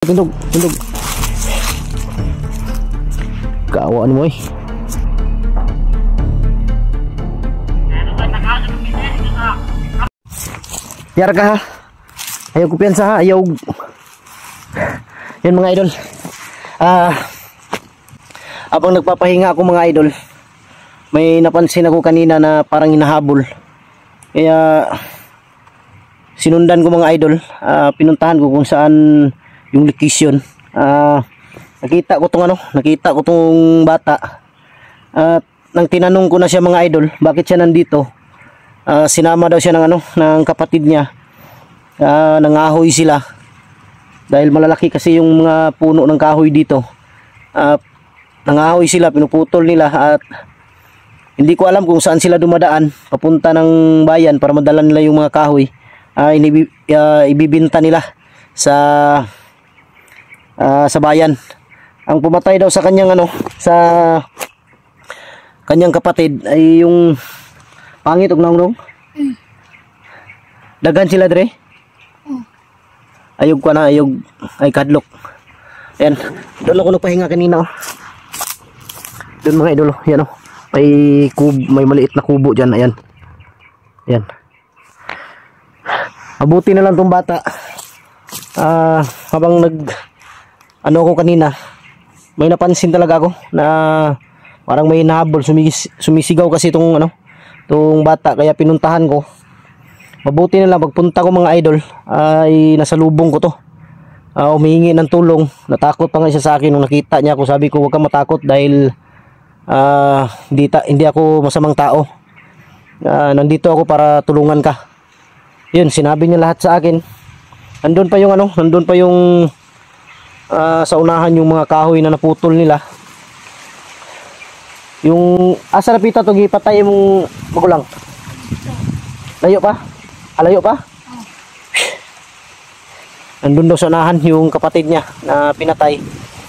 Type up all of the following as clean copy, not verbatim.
Tundog, tundog. Kaawaan mo eh. Tiyar ka ha. Ayaw kumpiyansa ha. Ayaw. Yan mga idol. Habang nagpapahinga ako mga idol, may napansin ako kanina na parang hinahabol. Kaya sinundan ko mga idol. Pinuntahan ko kung saan yung location. Nakita ko tong bata. At nang tinanong ko na siya mga idol, bakit siya nandito? Sinama daw siya ng kapatid niya. Nangahoy sila. Dahil malalaki kasi yung mga puno ng kahoy dito. Nangahoy sila, pinuputol nila at hindi ko alam kung saan sila dumadaan papunta ng bayan para madala nila yung mga kahoy. Ibibinta nila sa bayan. Ang pumatay daw sa kanyang sa kanyang kapatid ay yung pangit og naong. Dagan sila dre. Ayog ko na, ay kadlok. Ayan, doon ako nagpahinga kanina. Doon mga idol, yan may maliit na kubo diyan, ayan. Ayan. Abuti na lang tong bata. Habang ko kanina, may napansin talaga ako na parang may nahabol, sumisigaw kasi tong bata, kaya pinuntahan ko. Mabuti na lang pagpunta ko mga idol ay nasa lubong ko to. Humihingi ng tulong. Natakot pa nga siya sa akin nung nakita niya ako. Sabi ko huwag kang matakot dahil hindi ako masamang tao. Nandito ako para tulungan ka. Yun, sinabi niya lahat sa akin. Nandun pa yung sa unahan yung mga kahoy na naputol nila. Yung asa napita to gipatay mong magulang. Layo pa? Layo pa? Nandun daw sa unahan yung kapatid niya na pinatay.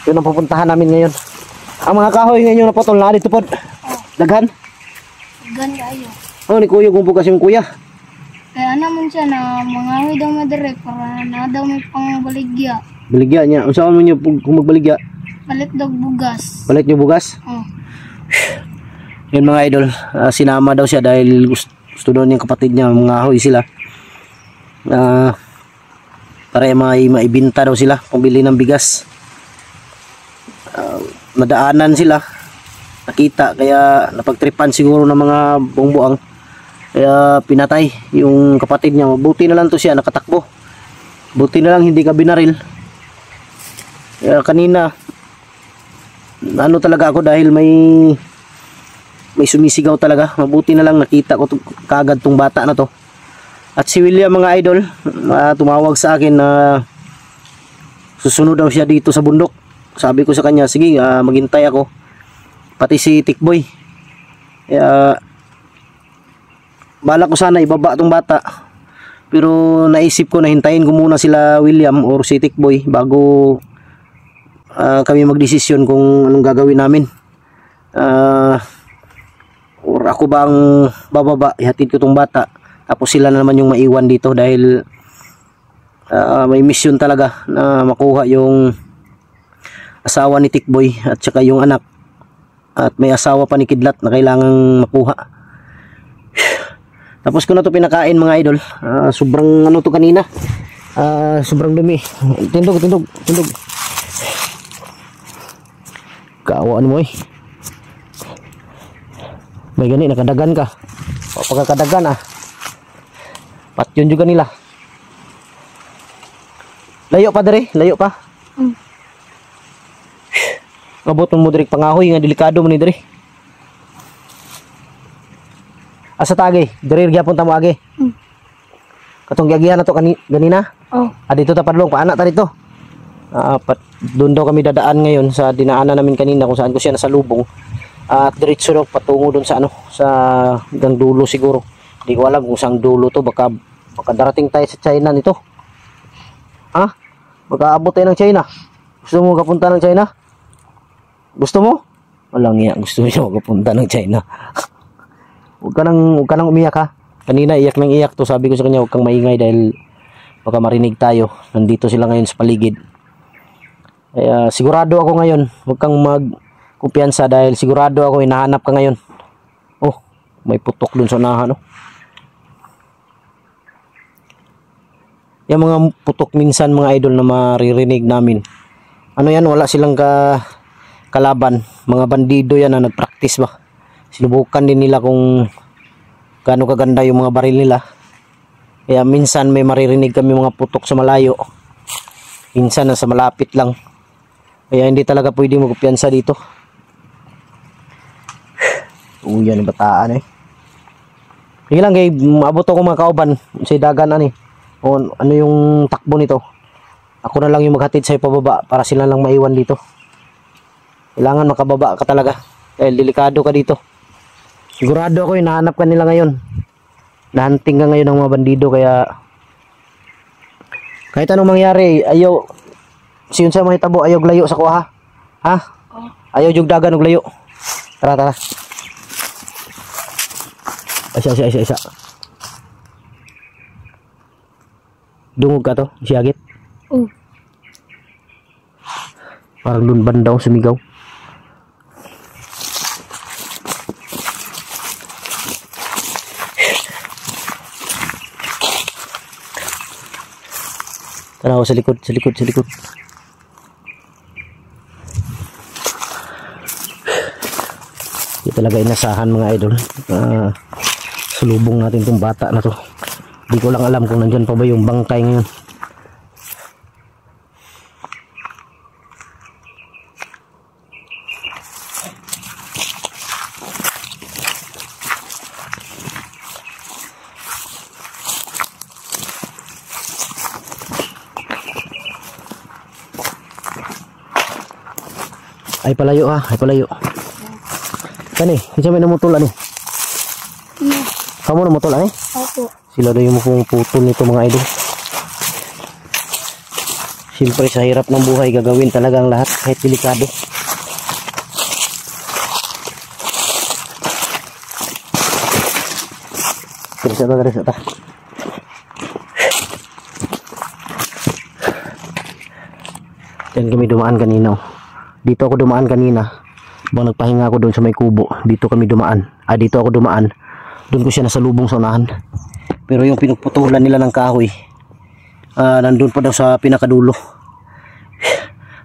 Yun ang pupuntahan namin ngayon. Ang mga kahoy ngayon naputol na dito po. Daghan? Daghan kayo. Ni kuya kung bukas yung kuya. Kaya naman siya na mangahoy daw madire para na daw may pangbaligya. Baligya niya. Ang saan mo niyo kung magbaligya? Palit daw bugas. Palit niyo bugas? Oo. Yun mga idol, sinama daw siya dahil gusto daw niyang kapatid niya mangahoy sila. Para maibinta daw sila, pambili ng bigas. Madaanan sila, nakita, kaya napagtripan siguro ng mga buang-buang. Kaya pinatay yung kapatid niya. Buti na lang to siya, nakatakbo. Buti na lang hindi ka binaril. Kaya kanina talaga ako dahil may sumisigaw talaga. Mabuti na lang nakita ko kagad tong bata na to. At si William mga idol, tumawag sa akin na susunod daw siya dito sa bundok. Sabi ko sa kanya, sige, maghintay ako. Pati si Tikboy. Kaya bala ko sana ibaba tong bata. Pero naisip ko na hintayin ko muna sila William or si Tikboy bago kami magdesisyon kung anong gagawin namin. Or ako bang bababa, ihatid ko tong bata. Tapos sila na naman yung maiwan dito dahil may mission talaga na makuha yung asawa ni Tikboy at saka yung anak. At may asawa pa ni Kidlat na kailangang makuha. Tapos ko na to pinakain mga idol. Sobrang to kanina. Sobrang dumi. Tindog. Kaawaan mo eh. May gani nakadagan ka. O pagkakadagan Patyon juga nila. Layo pa dire, layo pa. Abot mo dire pangahoy nga delikado man ni dire. Asa tagay, dire gyapon ta mo agi. Katong giagihan na to ganina. Dito ta padlong paana ta dito. Doon daw kami dadaan ngayon sa dinaanan namin kanina kung saan ko siya nasalubong. At diretso daw patungo doon sa hanggang dulo siguro. Hindi ko alam kung saan dulo to, baka darating tayo sa China nito. Baka abot tayo ng China. Gusto mo kapunta ng China? Gusto mo? Walang iya, gusto mo kapunta ng China. Huwag ka nang umiyak ha. Kanina iyak nang iyak to, sabi ko sa kanya huwag kang maingay dahil baka marinig tayo. Nandito sila ngayon sa paligid. Kaya sigurado ako ngayon, huwag kang magkumpiyansa dahil sigurado ako hinahanap ka ngayon. Oh, may putok dun sa unahan, no? Yung mga putok minsan mga idol na maririnig namin. Ano yan, wala silang kalaban. Mga bandido yan na nagpractice ba. Sinubukan din nila kung gaano kaganda yung mga baril nila. Kaya minsan may maririnig kami mga putok sa malayo. Minsan nasa malapit lang. Kaya hindi talaga pwede magkumpiyansa dito. Yan yung bataan eh. Sige lang, maabot ako mga kauban sa dagan ani. O ano yung takbo nito. Ako na lang yung maghatid sa pababa para sila lang maiwan dito. Kailangan makababa ka talaga. Dahil delikado ka dito. Sigurado ako hinahanap ka nila ngayon. Nahanting ka ngayon ng mga bandido kaya kahit anong mangyari, ayaw siyon sa mga hitabo, ayaw layo sa kuha. Ha? Ayaw jug dagan og layo. Tara, tara. Isa. Dungog ka to, siyagit. Parang lunban daw, sumigaw. Tanaw sa likod. Hindi talaga inasahan mga idol. Sulubong natin tong bata na to. Di ko lang alam kung nandyan pa ba yung bangkay ngayon. Ay palayo ha, ay palayo. Kani, isa may namutulan eh. Kamu namutulan eh? Opo. Sila daw yung puputol nito mga idol. Siyempre sa hirap ng buhay gagawin talaga ang lahat kahit delikado. Terus ta. Diyan kami dumaan kanina. Dito ako dumaan kanina. Bang nagpahinga ako doon sa may kubo. Dito kami dumaan. Dito ako dumaan. Doon ko siya nasalubong sa unahan. Pero yung pinagputulan nila ng kahoy, nandun pa daw sa pinakadulo.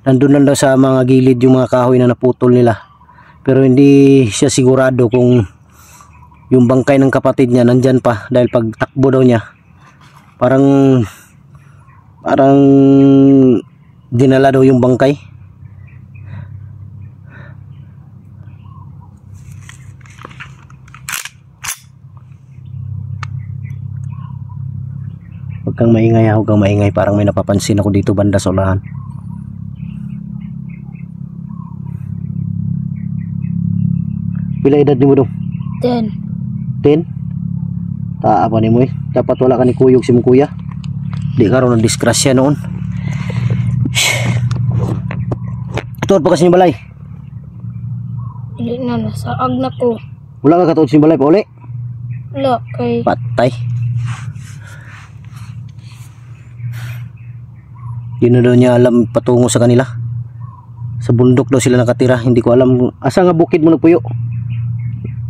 Nandun lang daw sa mga gilid yung mga kahoy na naputol nila. Pero hindi siya sigurado kung yung bangkay ng kapatid niya nandyan pa. Dahil pag takbo daw niya, parang dinala daw yung bangkay. Huwag kang maingay, parang may napapansin ako dito banda sa ulahan. Pila edad ni mo dong? 10. Apa ni mo eh? Dapat wala ka ni kuyog si mong kuya. Di ka ron disgrasya noon. Tuod pa kasi ni balay. Hindi na, nasaag na ko. Wala ka katuod si balay pa uli? Wala, kay... Patay. Di na daw niya alam patungo sa kanila. Sa bundok daw sila nakatira. Hindi ko alam. Asa nga bukid mo nagpuyo?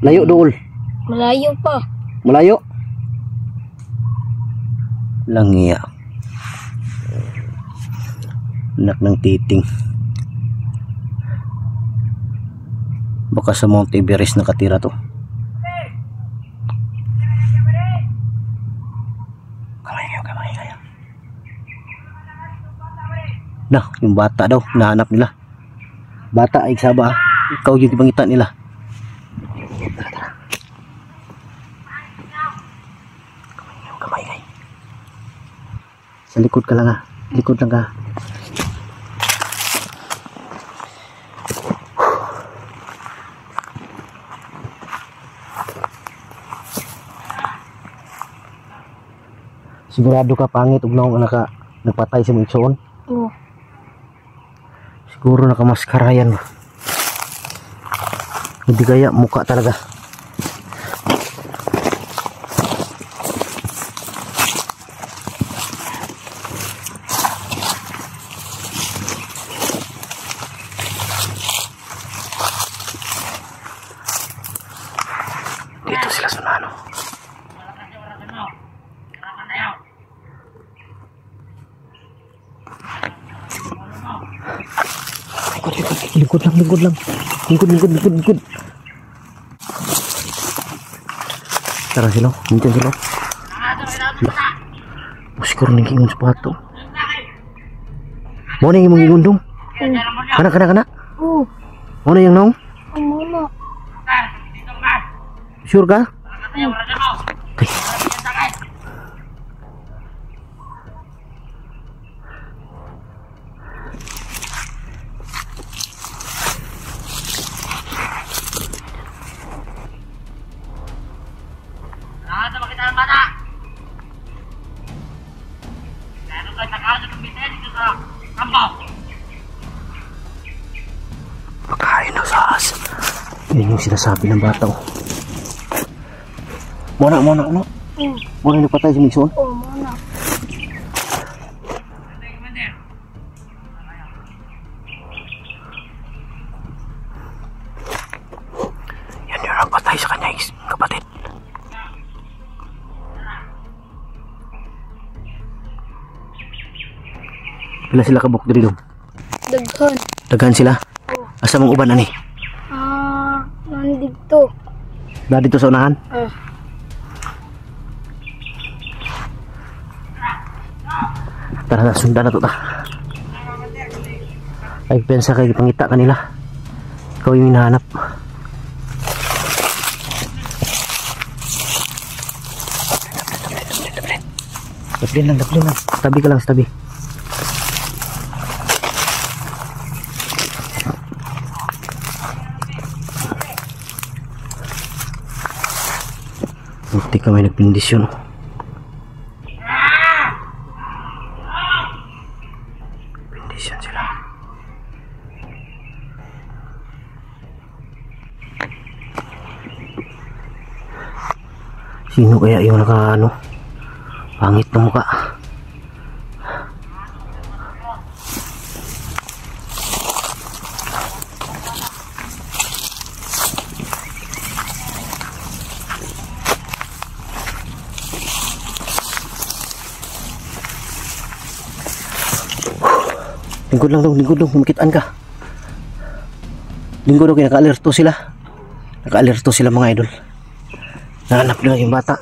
Layo dool. Malayo pa. Malayo? Langiya. Anak ng titing. Baka sa Mount Everest nakatira to. Kamay kayo. Nah, yung bata daw, nahanap nila. Bata ay saba. Ikaw yung ibangita nila. Kamay kayo. Sa likod ka lang ha. Likod lang ka. Sigurado ka pangit ug naong nagpatay sa mga igsoon? Oo. Siguro nakamaskara yan. Hindi kaya mukha talaga. sila sa ano. Lingkod lang. Lingkod. Tara sila, minsan sila. Siguro naging sepatu. Mau na yung mga igundong? Kana? Oo. Mau na yung naong? Muna. Sure ka? Okay. Pagkain na sas. Yan yung sinasabi ng bata. Muna. Muna nagpatay si Migson? Oo, muna. Yan yung nagpatay sa kanya, kapatid. Pila sila kabuk diri dong? Daghan. Daghan sila? Asa mong uban ani? Nandito. Dito sa unahan? Tara, sundan na to ta. Ay, pensa kay pangita kanila. Ikaw yung hinahanap. Daplin lang. Tabi ka lang sa tabi. Buti ka may nagpindisyon. Pindisyon sila. Sino kaya yung pangit na mukha? Lingkod lang, makitaan ka. Lingkod lang, naka-alerto sila mga idol. Nahanap nila yung bata.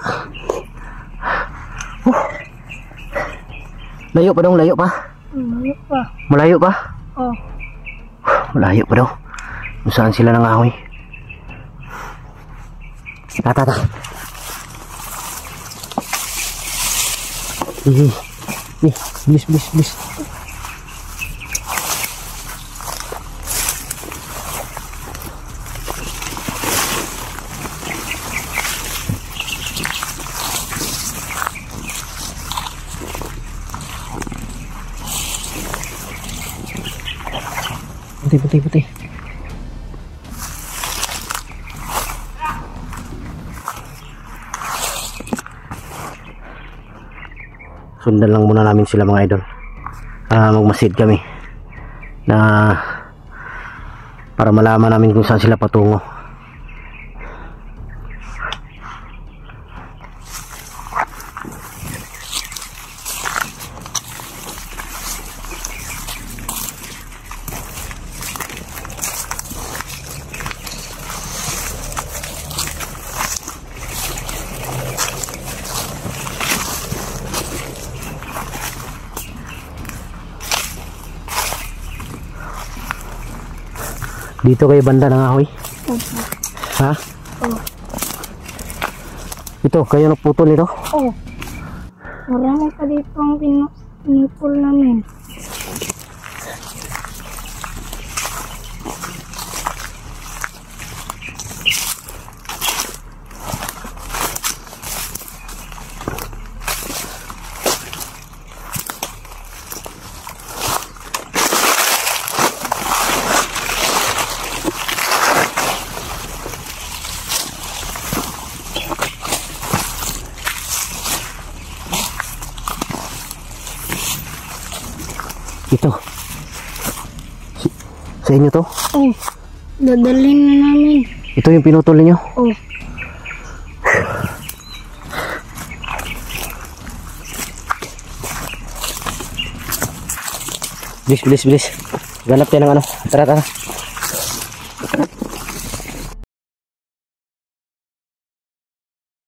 Layo pa daw, Malayo pa. Malayo pa? Oo. Malayo pa daw. Kung saan sila nangahoy. Tata. Bilis. Putih. Sundan lang muna namin sila mga idol. Magmasid kami na para malaman namin kung saan sila patungo. Dito kayo banda ng ahoy? Ha? Oo. Ito, kayo nagputol nito? Oo. Marami pa dito ang pinupul namin. Ito. Sa inyo to? Oo. Dadalhin na namin. Ito yung pinutol niyo? Oo. Bilis. Ganap tayo ng ano. Tara.